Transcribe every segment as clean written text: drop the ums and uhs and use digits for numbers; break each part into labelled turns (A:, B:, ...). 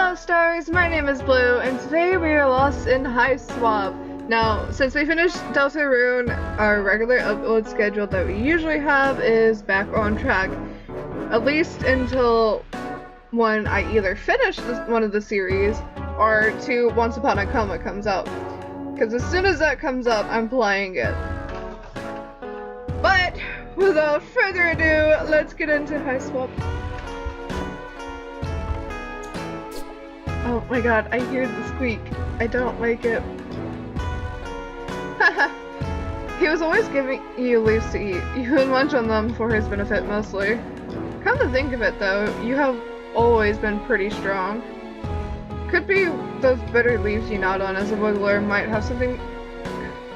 A: Hello stars, my name is Blue, and today we are lost in Hiveswap. Now, since we finished Deltarune, our regular upload schedule that we usually have is back on track. At least until when I either finish one of the series, or Once Upon a Coma comes out. Because as soon as that comes up, I'm playing it. But, without further ado, let's get into Hiveswap. Oh my god, I hear the squeak. I don't like it. Haha. He was always giving you leaves to eat. You would munch on them for his benefit mostly. Come to think of it though, you have always been pretty strong. Could be those bitter leaves you gnawed on as a wiggler might have something...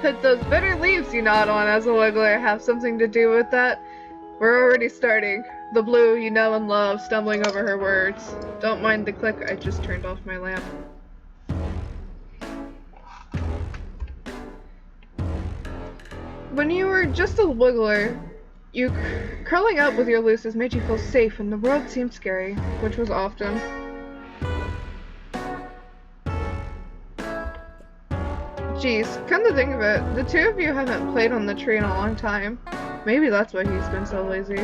A: Could those bitter leaves you gnawed on as a wiggler have something to do with that? We're already starting. The Blue you know and love, stumbling over her words. Don't mind the click, I just turned off my lamp. When you were just a wiggler, curling up with your looses made you feel safe and the world seemed scary, which was often. Geez, come to think of it, the two of you haven't played on the tree in a long time. Maybe that's why he's been so lazy.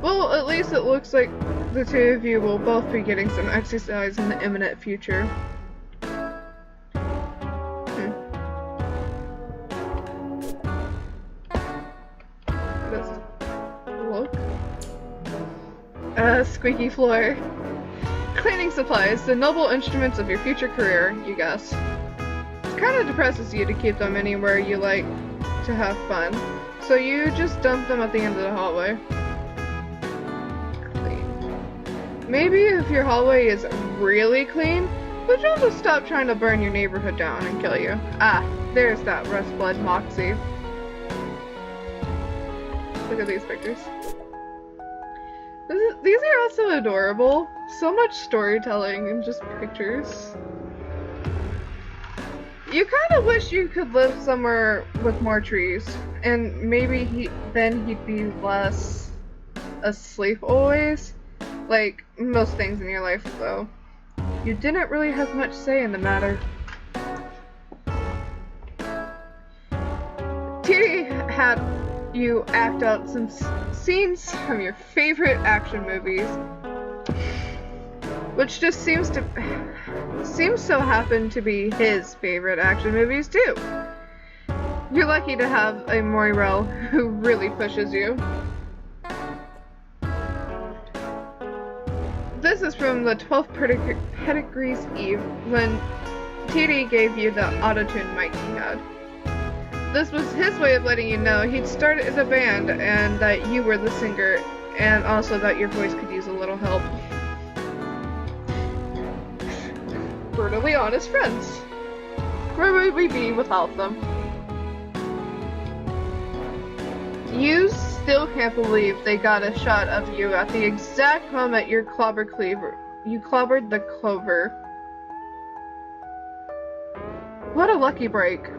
A: Well, at least it looks like the two of you will both be getting some exercise in the imminent future. Look. Squeaky floor. Cleaning supplies, the noble instruments of your future career, you guess. It kinda depresses you to keep them anywhere you like to have fun, so you just dump them at the end of the hallway. Maybe if your hallway is really clean, but you'll just stop trying to burn your neighborhood down and kill you. Ah, there's that rust blood moxie. Look at these pictures. These are also adorable. So much storytelling and just pictures. You kind of wish you could live somewhere with more trees, and maybe then he'd be less asleep always. Like most things in your life, though. You didn't really have much say in the matter. T had you act out some scenes from your favorite action movies, which just seems so happen to be his favorite action movies too. You're lucky to have a Morel who really pushes you. This is from the 12th Pedigree's Eve, when TD gave you the auto-tune mic he had. This was his way of letting you know he'd started as a band and that you were the singer, and also that your voice could use a little help. Brutally honest friends. Where would we be without them? You still can't believe they got a shot of you at the exact moment you clobbered the clover. What a lucky break.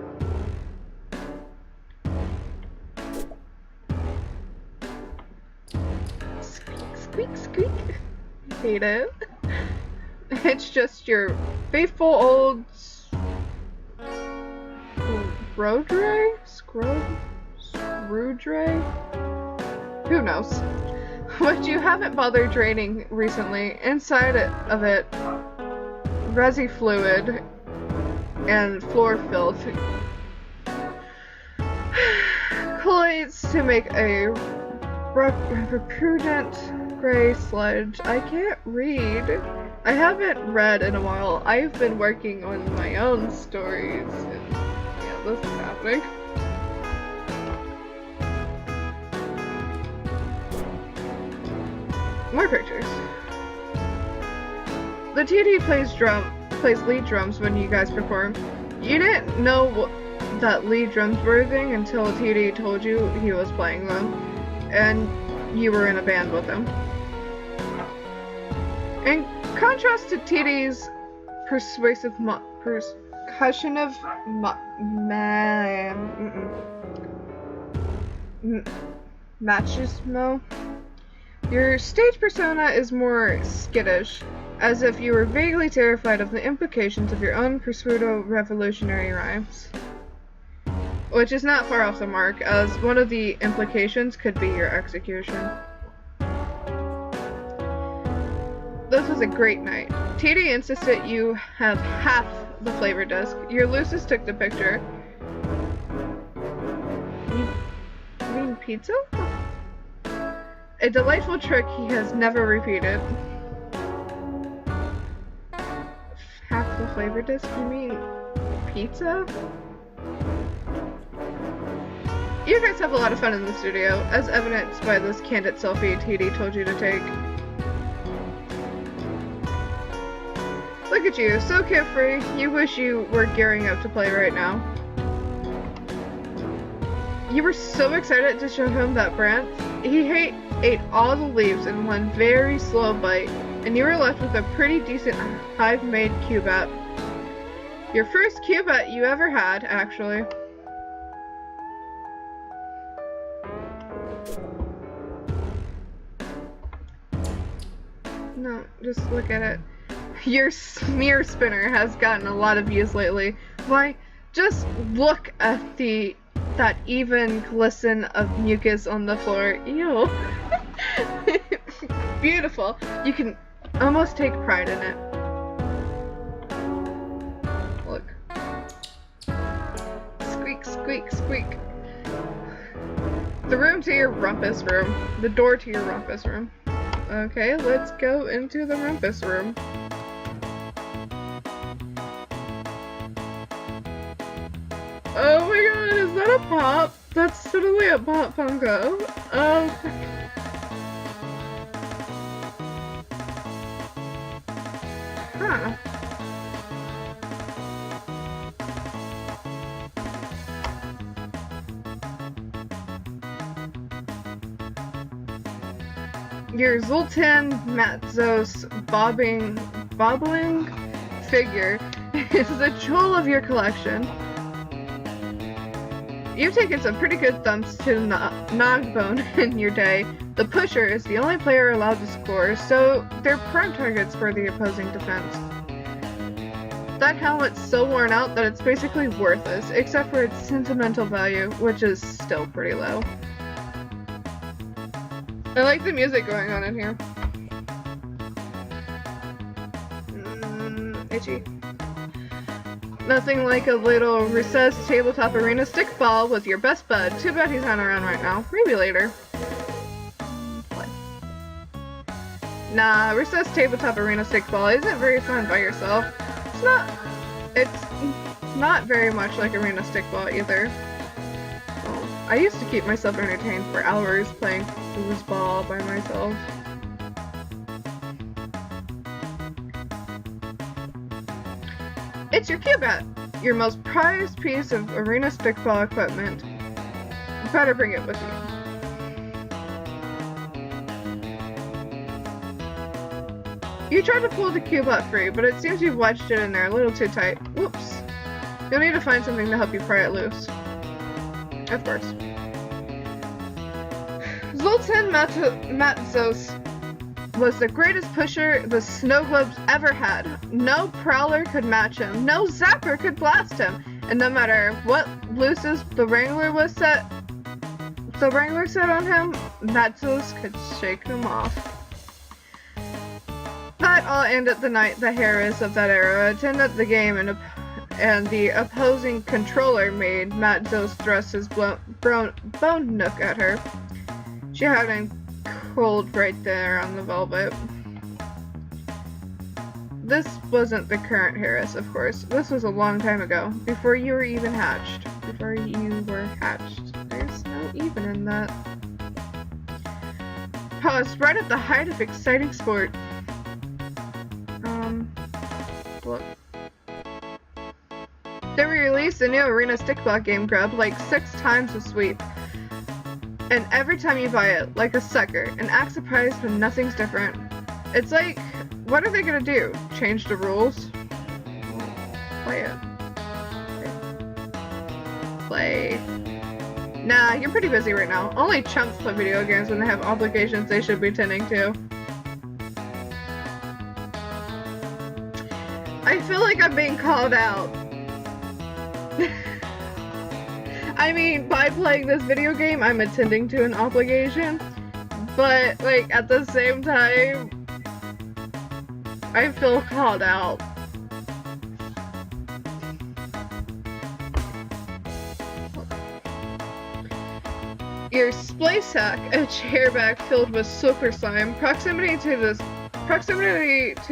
A: Squeak, squeak, squeak. Hate it. It's just your faithful old Screwdray? Who knows? What you haven't bothered draining recently, inside of it, resi fluid and floor filth collates to make a repudent gray sludge. I can't read. I haven't read in a while. I've been working on my own stories, and yeah, this is happening. More pictures. The TD plays lead drums when you guys perform. You didn't know that lead drums were a thing until TD told you he was playing them, and you were in a band with him. In contrast to TD's persuasive percussionist machismo, your stage persona is more skittish, as if you were vaguely terrified of the implications of your own pseudo-revolutionary rhymes. Which is not far off the mark, as one of the implications could be your execution. This was a great night. TD insisted you have half the flavor disc. Your Lucis took the picture. You mean pizza? A delightful trick he has never repeated. Half the flavor disc? You mean pizza? You guys have a lot of fun in the studio, as evidenced by this candid selfie TD told you to take. Look at you, so carefree. You wish you were gearing up to play right now. You were so excited to show him that branch. He ate all the leaves in one very slow bite, and you were left with a pretty decent Hive-made cubet. Your first cubet you ever had, actually. No, just look at it. Your smear spinner has gotten a lot of views lately. Why, just look at that even glisten of mucus on the floor. Ew. Beautiful. You can almost take pride in it. Look. Squeak, squeak, squeak. The room to your rumpus room. The door to your rumpus room. Okay, let's go into the rumpus room. Oh my god, is that a pop? That's totally a pop Funko. Huh. Your Zoltan Matzos bobbling figure is the jewel of your collection. You've taken some pretty good thumps to the nog bone in your day. The pusher is the only player allowed to score, so they're prime targets for the opposing defense. That helmet's so worn out that it's basically worthless, except for its sentimental value, which is still pretty low. I like the music going on in here. Itchy. Nothing like a little recessed tabletop arena stickball with your best bud. Too bad he's not around right now. Maybe later. Play. Nah, recessed tabletop arena stickball isn't very fun by yourself. It's not very much like arena stickball either. Oh, I used to keep myself entertained for hours playing foosball by myself. It's your cubet! Your most prized piece of arena stickball equipment. You better bring it with you. You tried to pull the cubet free, but it seems you've wedged it in there a little too tight. Whoops. You'll need to find something to help you pry it loose. Of course. Zoltan Matzos was the greatest pusher the Snow Globes ever had. No prowler could match him, no zapper could blast him, and no matter what Lucis the Wrangler set on him, Matzos could shake them off. That all ended the night the Harris of that era attended the game, and the opposing controller made Matzos thrust his bone nook at her. She had him cold right there on the velvet. This wasn't the current Harris, of course. This was a long time ago, before you were even hatched. Before you were hatched. There's no even in that. Paused right at the height of exciting sport. Look. They released a new arena stickball game, Grub, like 6 times a sweep. And every time you buy it, like a sucker, and act surprised when nothing's different. It's like, what are they gonna do? Change the rules? Play it. Play. Nah, you're pretty busy right now. Only chumps play video games when they have obligations they should be tending to. I feel like I'm being called out. I mean, by playing this video game, I'm attending to an obligation, but, like, at the same time, I feel called out. Your splay sack, a chair bag filled with super slime. Proximity to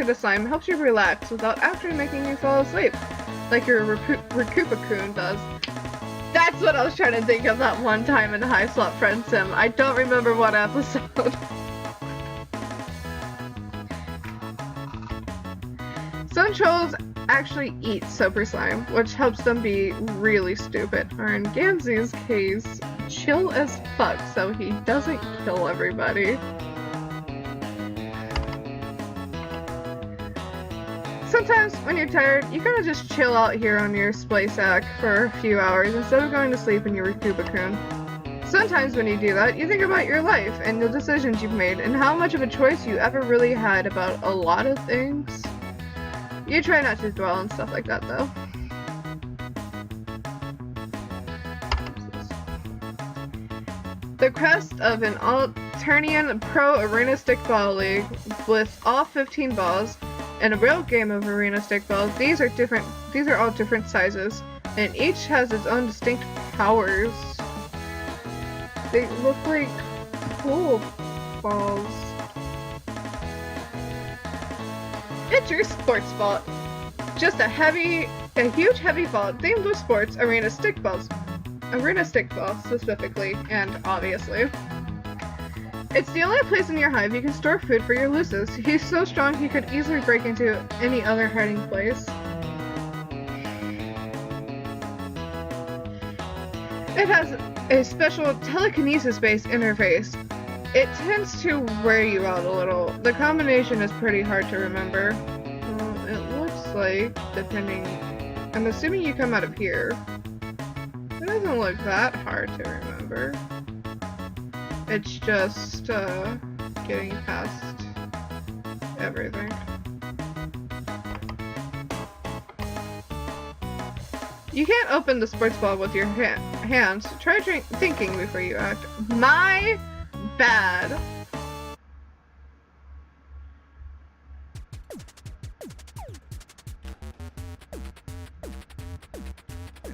A: the slime helps you relax without actually making you fall asleep, like your Recupacune does. That's what I was trying to think of that one time in Hiveswap Friend Sim. I don't remember what episode. Some trolls actually eat super slime, which helps them be really stupid. Or in Gamzee's case, chill as fuck so he doesn't kill everybody. Sometimes when you're tired, you kind of just chill out here on your splay sack for a few hours instead of going to sleep in your Recupacune. Sometimes when you do that, you think about your life and the decisions you've made and how much of a choice you ever really had about a lot of things. You try not to dwell on stuff like that though. The crest of an Alternian Pro Arena Stickball League with all 15 balls and a real game of arena stickballs. These are all different sizes, and each has its own distinct powers. They look like pool balls. It's your sports ball. Just a huge heavy ball themed with sports, arena stickballs specifically, and obviously. It's the only place in your hive you can store food for your Lucis. He's so strong he could easily break into any other hiding place. It has a special telekinesis-based interface. It tends to wear you out a little. The combination is pretty hard to remember. Well, it looks like, I'm assuming you come out of here. It doesn't look that hard to remember. It's just, getting past everything. You can't open the sports ball with your hands. Try thinking before you act. My bad.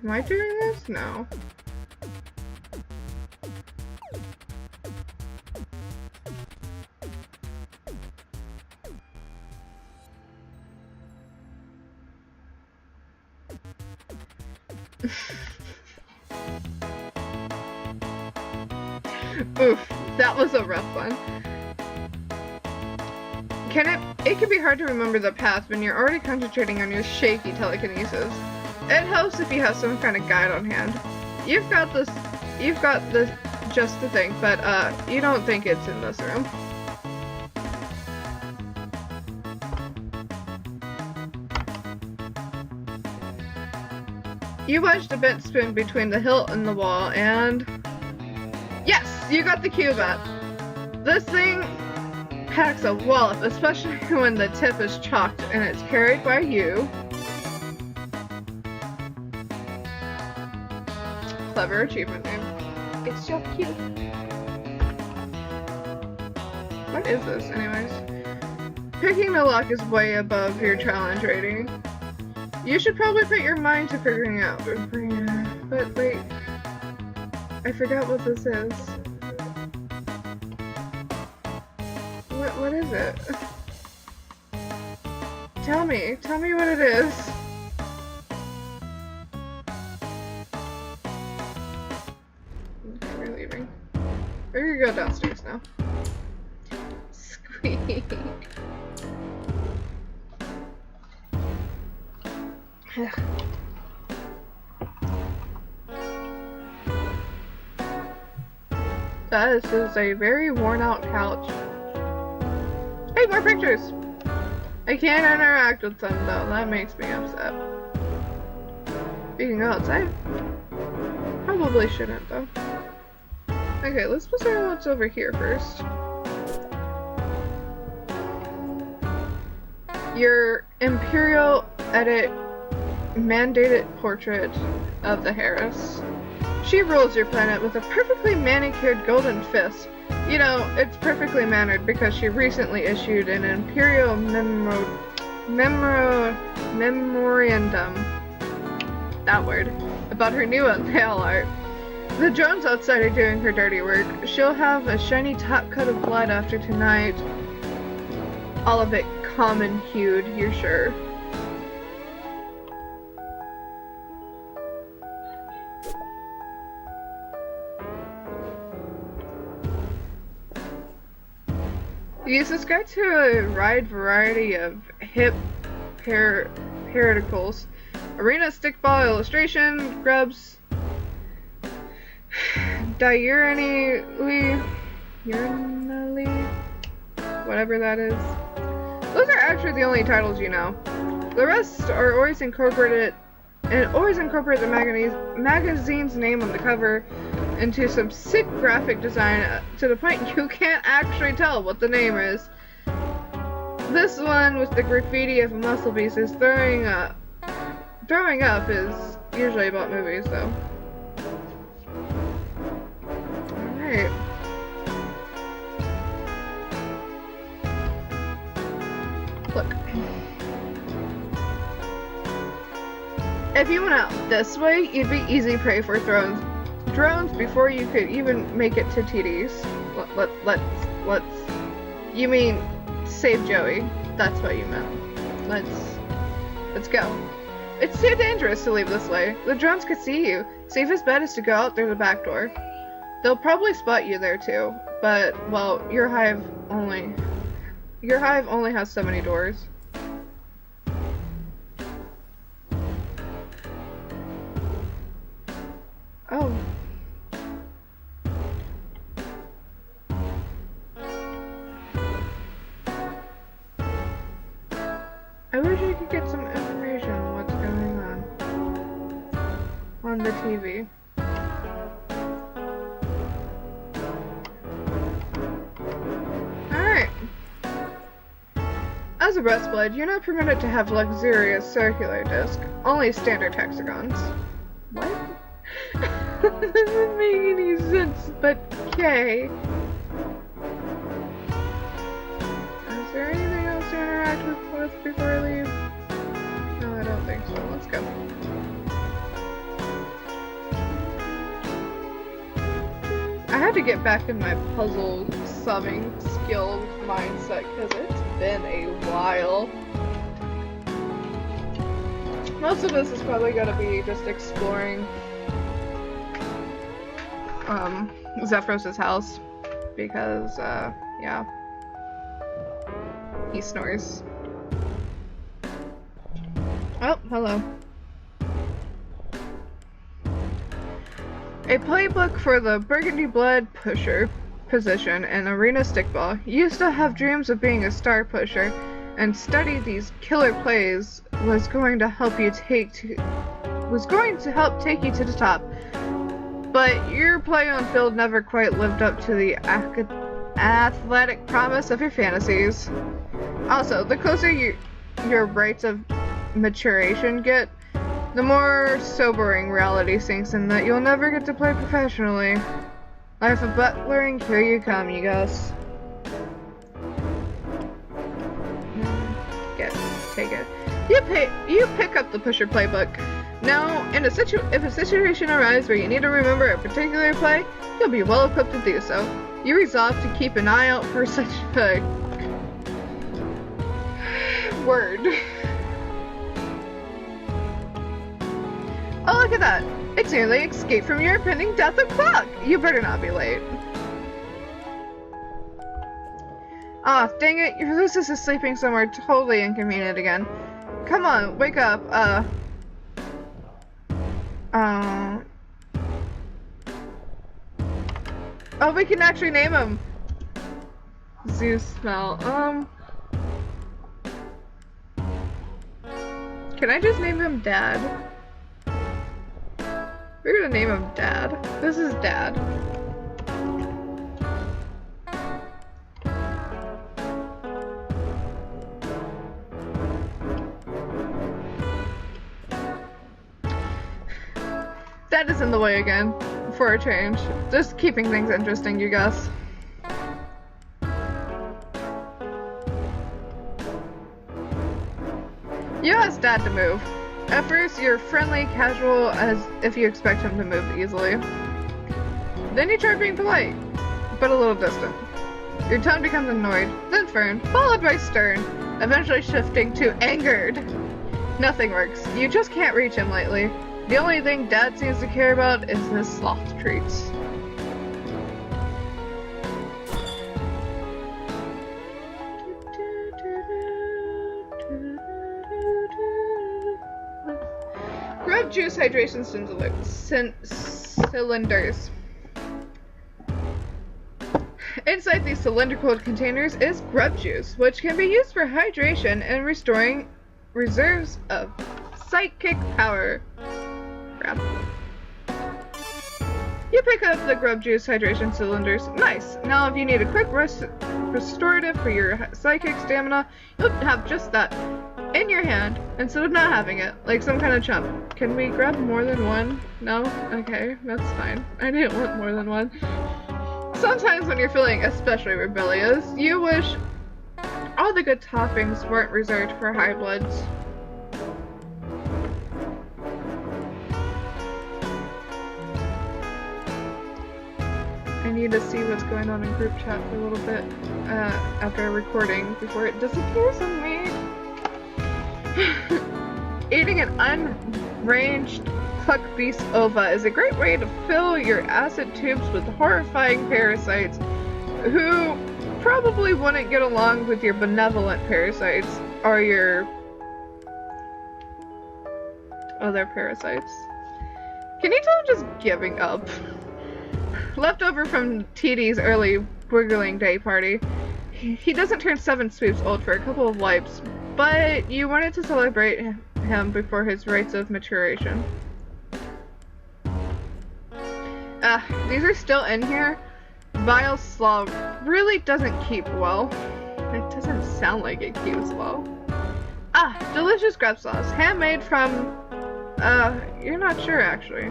A: Am I doing this? No. Oof, that was a rough one. It can be hard to remember the path when you're already concentrating on your shaky telekinesis. It helps if you have some kind of guide on hand. You've got this just the thing, but you don't think it's in this room. You wedged a bent spoon between the hilt and the wall, and yes, you got the cubette. This thing packs a wallop, especially when the tip is chalked and it's carried by you. Clever achievement name. It's so cute. What is this, anyways? Picking the lock is way above your challenge rating. You should probably put your mind to figuring out. But wait, I forgot what this is. What is it? Tell me what it is. Okay, we're leaving. We're gonna go downstairs now. Squeak. This is a very worn out couch. Hey, more pictures! I can't interact with them though, that makes me upset. We can go outside. Probably shouldn't though. Okay, let's look at what's over here first. Your Imperial edit mandated portrait of the Harris. She rules your planet with a perfectly manicured golden fist. You know, it's perfectly mannered because she recently issued an imperial memorandum, that word, about her new nail art. The drones outside are doing her dirty work. She'll have a shiny top coat of blood after tonight. All of it common-hued, you're sure. You subscribe to a wide variety of hip periodicals. Arena stickball illustration, grubs, diurnally, whatever that is. Those are actually the only titles you know. The rest are always incorporate the magazine's name on the cover into some sick graphic design to the point you can't actually tell what the name is. This one with the graffiti of a muscle beast is throwing up is usually about movies though. Alright. Look. If you went out this way, you'd be easy prey for drones before you could even make it to TDs. You mean save Joey? That's what you meant. Let's go. It's too dangerous to leave this way. The drones could see you. Safest bet is to go out through the back door. They'll probably spot you there too, but well, your hive only has so many doors. Oh. I wish I could get some information on what's going on the TV. Alright. As a breastplate, you're not permitted to have luxurious circular disc, only standard hexagons. What? That doesn't make any sense, but okay. Is there anything else to interact with before I leave? No, I don't think so. Let's go. I had to get back in my puzzle solving skill mindset because it's been a while. Most of this is probably gonna be just exploring Zephyros' house because yeah, he snores. Oh, hello. A playbook for the Burgundy Blood Pusher position in Arena Stickball. You used to have dreams of being a star pusher, and study these killer plays was going to help take you to the top. But your play on field never quite lived up to the athletic promise of your fantasies. Also, the closer your rates of maturation get, the more sobering reality sinks in that you'll never get to play professionally. Life of butlering, here you come, you guys. Take it. You pick up the pusher playbook. Now, if a situation arises where you need to remember a particular play, you'll be well equipped to do so. You resolve to keep an eye out for such a word. Oh, look at that! It's nearly escaped from your impending death o'clock! You better not be late. Ah, dang it, your Lucis is sleeping somewhere totally inconvenient again. Come on, wake up, Oh, we can actually name him! ZOOSMELL, Can I just name him Dad? We're gonna name him Dad. This is Dad. Dad is in the way again, for a change. Just keeping things interesting, you guess. You ask Dad to move. At first, you're friendly, casual, as if you expect him to move easily. Then you try being polite, but a little distant. Your tone becomes annoyed, then firm, followed by stern, eventually shifting to angered. Nothing works. You just can't reach him lately. The only thing Dad seems to care about is his sloth treats. Grub juice hydration cylinders. Inside these cylindrical containers is grub juice, which can be used for hydration and restoring reserves of psychic power. Crap. You pick up the grub juice hydration cylinders. Nice. Now if you need a quick restorative for your psychic stamina, you'll have just that in your hand instead of not having it, like some kind of chump. Can we grab more than one? No? Okay, that's fine. I didn't want more than one. Sometimes when you're feeling especially rebellious, you wish all the good toppings weren't reserved for high bloods. I need to see what's going on in group chat for a little bit after recording before it disappears on me. Eating an unranged cluck beast ova is a great way to fill your acid tubes with horrifying parasites who probably wouldn't get along with your benevolent parasites or your other parasites. Can you tell I'm just giving up? Leftover from TD's early Wiggling Day party. He doesn't turn 7 sweeps old for a couple of wipes, but you wanted to celebrate him before his rites of maturation. These are still in here. Vile slaw really doesn't keep well. It doesn't sound like it keeps well. Delicious grub sauce. Handmade from, you're not sure actually.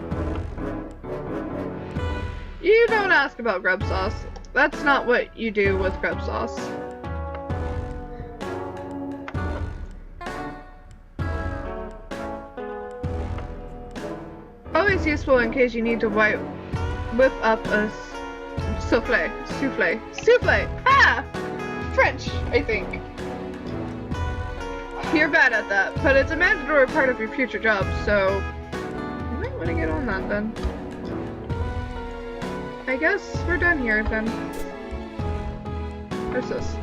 A: You don't ask about grub sauce. That's not what you do with grub sauce. Always useful in case you need to whip up a souffle. French, I think. You're bad at that, but it's a mandatory part of your future job, so you might want to get on that then. I guess we're done here then. What's this?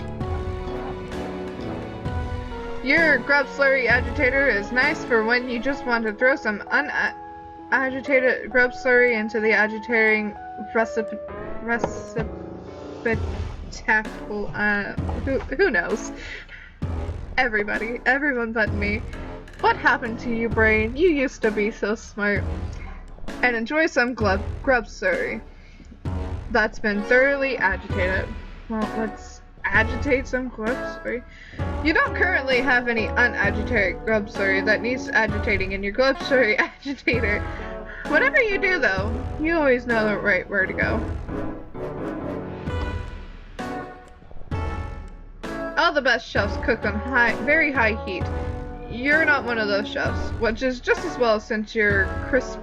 A: Your grub slurry agitator is nice for when you just want to throw some agitated grub slurry into the agitating receptacle. Who knows? Everyone but me. What happened to you, brain? You used to be so smart. And enjoy some grub slurry that's been thoroughly agitated. Well, let's agitate some grub slurry. You don't currently have any unagitated grub slurry that needs agitating in your grub slurry agitator. Whatever you do though, you always know the right where to go. All the best chefs cook on very high heat. You're not one of those chefs, which is just as well since your crisp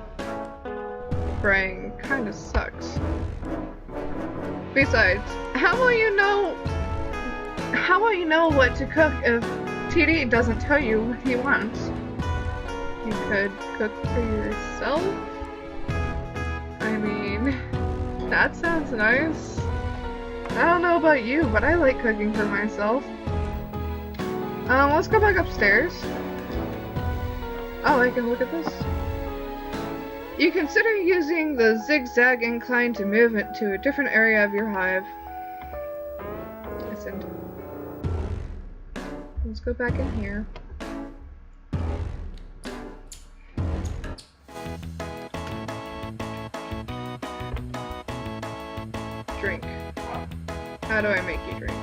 A: brain kinda sucks. Besides, how will you know what to cook if TD doesn't tell you what he wants? You could cook for yourself? I mean, that sounds nice. I don't know about you, but I like cooking for myself. Let's go back upstairs. Oh, I can look at this. You consider using the zigzag incline to move it to a different area of your hive. Listen. Let's go back in here. Drink. How do I make you drink?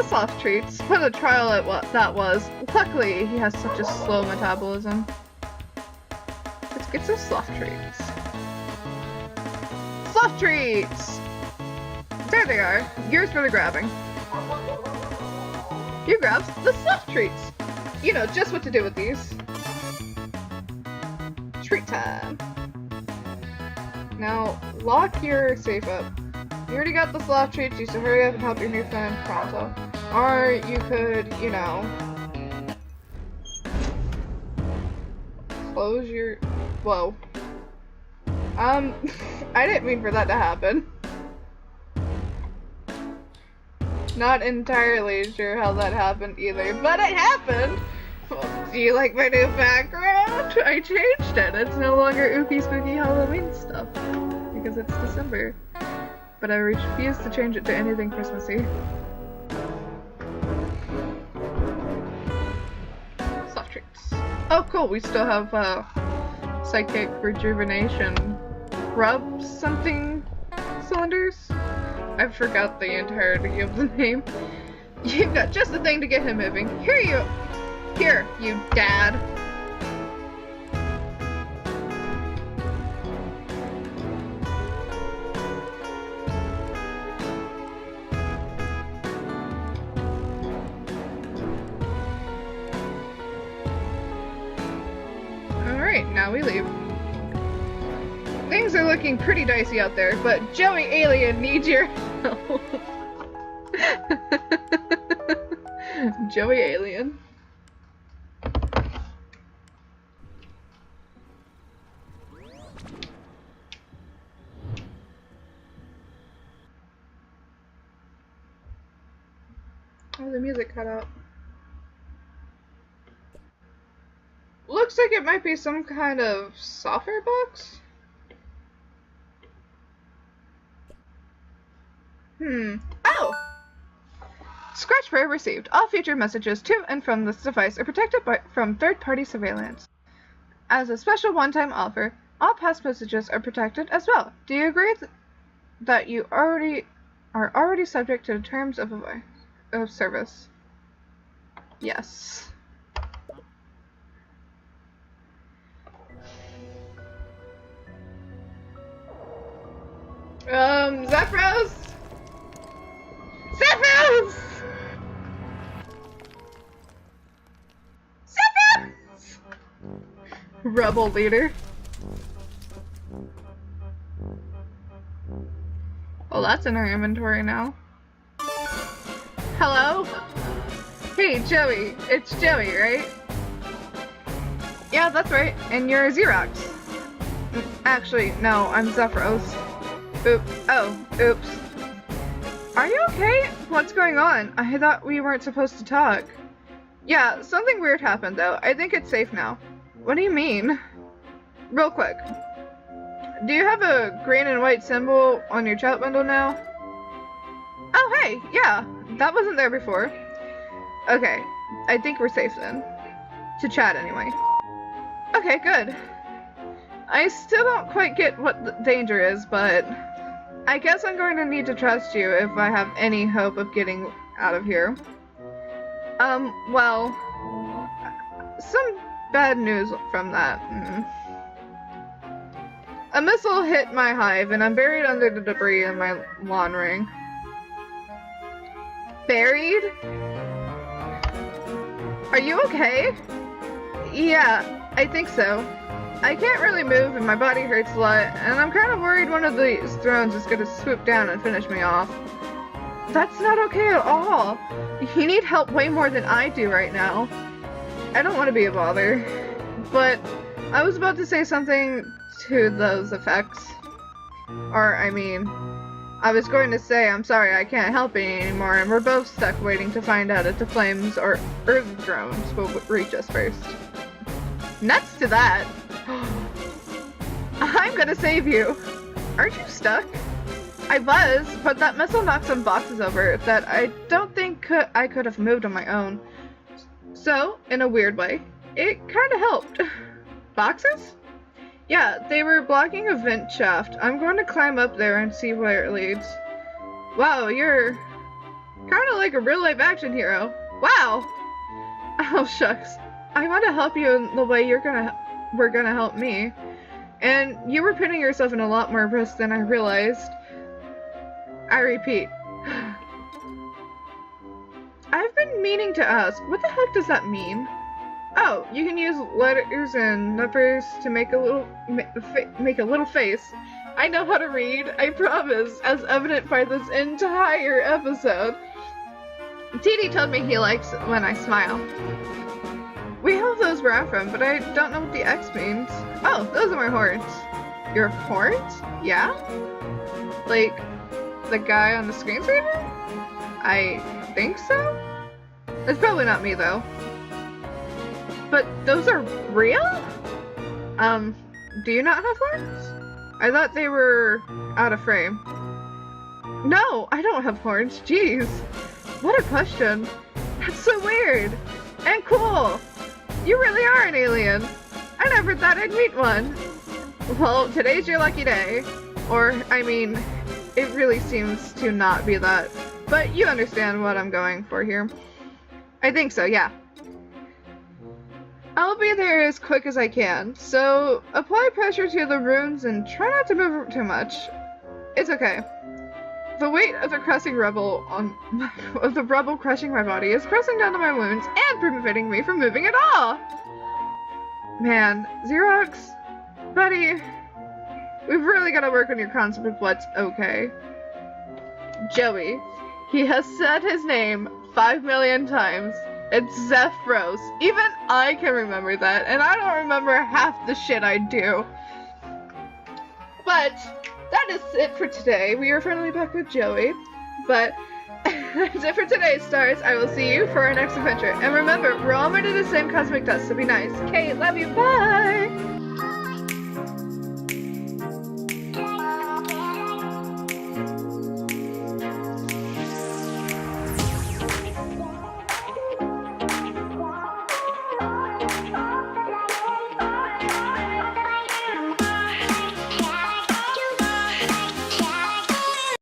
A: soft treats. What a trial that was. Luckily, he has such a slow metabolism. Let's get some soft treats. Soft treats! There they are. Yours for the grabbing. You grabs the soft treats. You know just what to do with these. Treat time. Now, lock your safe up. You already got the soft treats, you should hurry up and help your new friend pronto. Or you could, you know, close your... Whoa. I didn't mean for that to happen. Not entirely sure how that happened either, but it happened! Do you like my new background? I changed it. It's no longer ooky spooky Halloween stuff. Because it's December. But I refuse to change it to anything Christmassy. Soft treats. Oh cool, we still have psychic rejuvenation rub something cylinders? I forgot the entirety of the name. You've got just the thing to get him moving. Here, you dad. Alright, now we leave. Things are looking pretty dicey out there, but Joey Alien needs your help. Joey Alien. Oh, the music cut out. Looks like it might be some kind of software box? Oh! Scratch prayer received. All future messages to and from this device are protected from third-party surveillance. As a special one-time offer, all past messages are protected as well. Do you agree that you are already subject to the terms of service? Yes. Zephyros! Zephyros! Zephyros! Rebel leader. Well, that's in our inventory now. Hello? Hey, Joey. It's Joey, right? Yeah, that's right. And you're Xerox. Actually, no, I'm Zephyros. Oops. Are you okay? What's going on? I thought we weren't supposed to talk. Yeah, something weird happened though. I think it's safe now. What do you mean? Real quick. Do you have a green and white symbol on your chat window now? Oh hey, yeah. That wasn't there before. Okay, I think we're safe then. To chat anyway. Okay, good. I still don't quite get what the danger is, but I guess I'm going to need to trust you if I have any hope of getting out of here. Well, some bad news from that. A missile hit my hive and I'm buried under the debris in my lawn ring. Buried? Are you okay? Yeah, I think so. I can't really move and my body hurts a lot, and I'm kind of worried one of these drones is gonna swoop down and finish me off. That's not okay at all. You need help way more than I do right now. I don't want to be a bother, but I was about to say something to those effects. Or, I mean, I was going to say I'm sorry I can't help you anymore, and we're both stuck waiting to find out if the flames or Earth drones will reach us first. Next to that, I'm gonna save you. Aren't you stuck? I was, but that missile knocked some boxes over that I don't think I could have moved on my own. So, in a weird way, it kinda helped. Boxes? Yeah, they were blocking a vent shaft. I'm going to climb up there and see where it leads. Wow, you're Kinda like a real-life action hero. Wow! Oh, shucks. I want to help you in the way we're gonna help me. And you were putting yourself in a lot more risk than I realized. I repeat. I've been meaning to ask, what the heck does that mean? Oh, you can use letters and numbers to make a little face. I know how to read, I promise, as evident by this entire episode. TD told me he likes when I smile. We have those where I'm from, but I don't know what the X means. Oh, those are my horns. Your horns? Yeah? Like, the guy on the screensaver? I think so? It's probably not me, though. But those are real? Do you not have horns? I thought they were out of frame. No, I don't have horns. Jeez. What a question. That's so weird. And cool. You really are an alien. I never thought I'd meet one. Well, today's your lucky day. Or, I mean, it really seems to not be that. But you understand what I'm going for here. I think so, yeah. I'll be there as quick as I can, so apply pressure to the runes and try not to move too much. It's okay. The weight of the rubble crushing my body is pressing down to my wounds and preventing me from moving at all! Man, Xerox, buddy, we've really got to work on your concept of what's okay. Joey, he has said his name 5 million times. It's Zephyros. Even I can remember that, and I don't remember half the shit I do. But that is it for today. We are finally back with Joey. But that's it for today, stars. I will see you for our next adventure. And remember, we're all made of the same cosmic dust, so be nice. Kate, love you. Bye!